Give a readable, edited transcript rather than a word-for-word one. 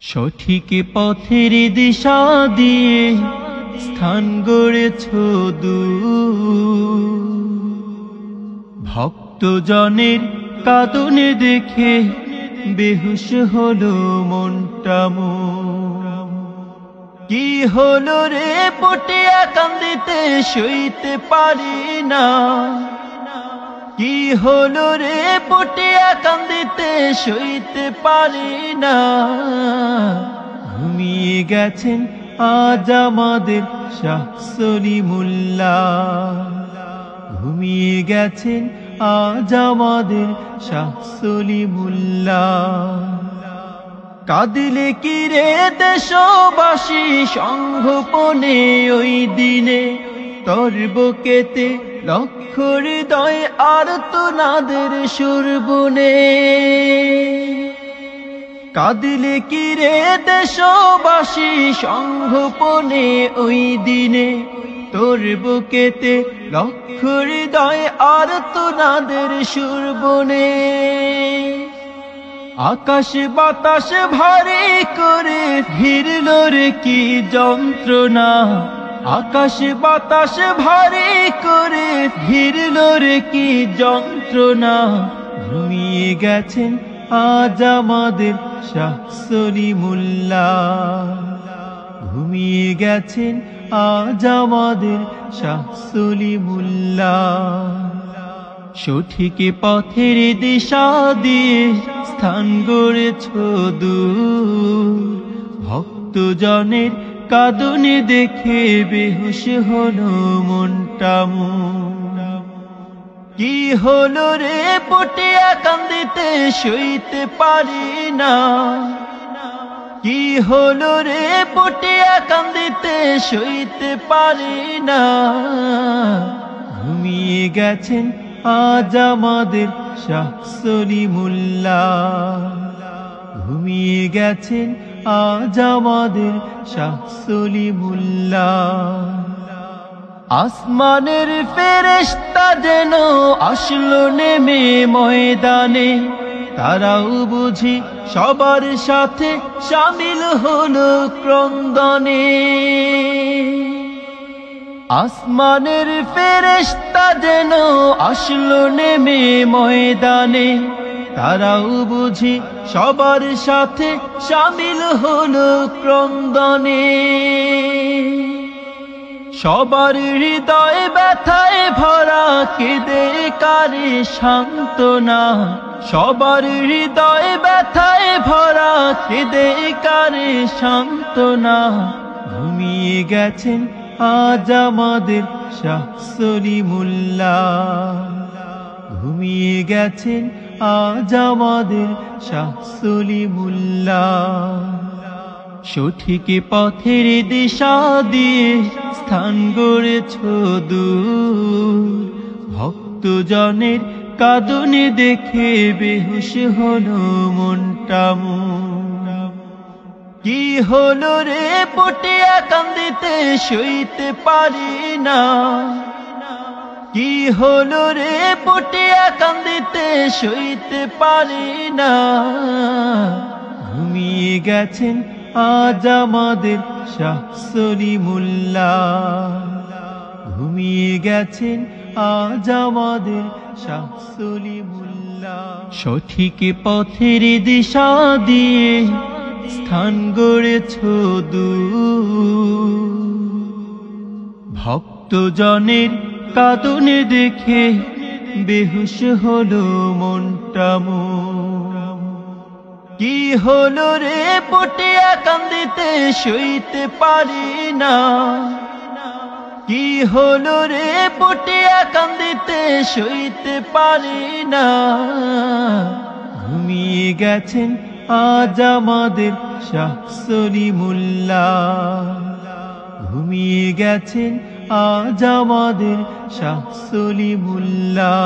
সঠিক পথের দিশা দিয়ে স্থান গড়েছ দূর, ভক্তজনের কাঁদনে দেখে বেহুশ হলো মনটা মোর। কি হলো রে পটিয়া কান্দিতে সইতে পারি না, কি হলো রে পটিয়া কান্দিতে সইতে পারি না। ঘুমিয়ে গেছেন আজ আমাদের শাহ সলিমুল্লাহ, ঘুমিয়ে গেছেন আজ আমাদের শাহ সলিমুল্লাহ। কাঁদিলে কি রে দেশবাসী সংঘপনে ওই দিনে, তোর বুকেতে লক্ষ হৃদয় আর্তনাদের সুর বুনে। কাঁদিলে কি রে দেশবাসী সংঘপনে ওই দিনে, তোর বুকেতে লক্ষ হৃদয় আর্তনাদের সুর বুনে। আকাশ বাতাস ভারী করে ভিড়ল রে কি যন্ত্রণা, আকাশ বাতাস ভারী করে ভিড়ল রে কি যন্ত্রণা। ঘুমিয়ে গেছেন আজ আমাদের শাহ সলিমুল্লাহ, ঘুমিয়ে গেছেন আজ আমাদের শাহ সলিমুল্লাহ। সঠিক পথের দিশা দিয়ে স্থান গড়েছ দূর, ভক্তজনের কাঁদনে দেখে বেহুশ হলো মনটা মোর। কি হলো রে পটিয়া কান্দিতে সইতে পারি না, কি হলো রে পটিয়া কান্দিতে সইতে পারি না। ঘুমিয়ে গেছেন আজ আমাদের শাহ সলিমুল্লাহ, ঘুমিয়ে গেছেন আজ আমাদের শাহ সলিমুল্লাহ। আসমানের ফেরেশতা যেন আসলো নেমে ময়দানে, তারাও বুঝি সবার সাথে শামিল হলো ক্রন্দনে। আসমানের ফেরেশতা যেন আসলো নেমে ময়দানে, তারাও বুঝি সবার সাথে শামিল হলো ক্রন্দনে। সবার হৃদয় ব্যথায় ভরা কেঁদে কারে সান্ত্বনা, সবার হৃদয় ব্যথায় ভরা কেঁদে কারে সান্ত্বনা। ঘুমিয়ে গেছেন আজ আমাদের শাহ সলিমুল্লাহ, ঘুমিয়ে গেছেন আজ আমাদের শাহ সলিমুল্লাহ। সঠিক পথের দিশা দিয়ে স্থান গড়েছ দূর, ভক্তজনের কাঁদনে দেখে বেহুশ হলো মনটা মোর। কি হলো রে পটিয়া কান্দিতে সইতে পারি না, কি হলো রে পটিয়া কান্দিতে সইতে পারি না। ঘুমিয়ে গেছেন আজ আমাদের শাহ সলিমুল্লাহ, ঘুমিয়ে গেছেন আজ আমাদের শাহ সলিমুল্লাহ। সঠিক পথের দিশা দিয়ে স্থান গড়েছ দূর, ভক্তজনের কাঁদনে দেখে বেহুশ হলো মনটা মোর। কি হলো রে পটিয়া কান্দিতে সইতে পারি না, কি হলো রে পটিয়া কান্দিতে সইতে পারি না। ঘুমিয়ে গেছেন আজ আমাদের শাহ সলিমুল্লাহ, ঘুমিয়ে গেছেন আজ আমাদের শাহ সলিমুল্লাহ।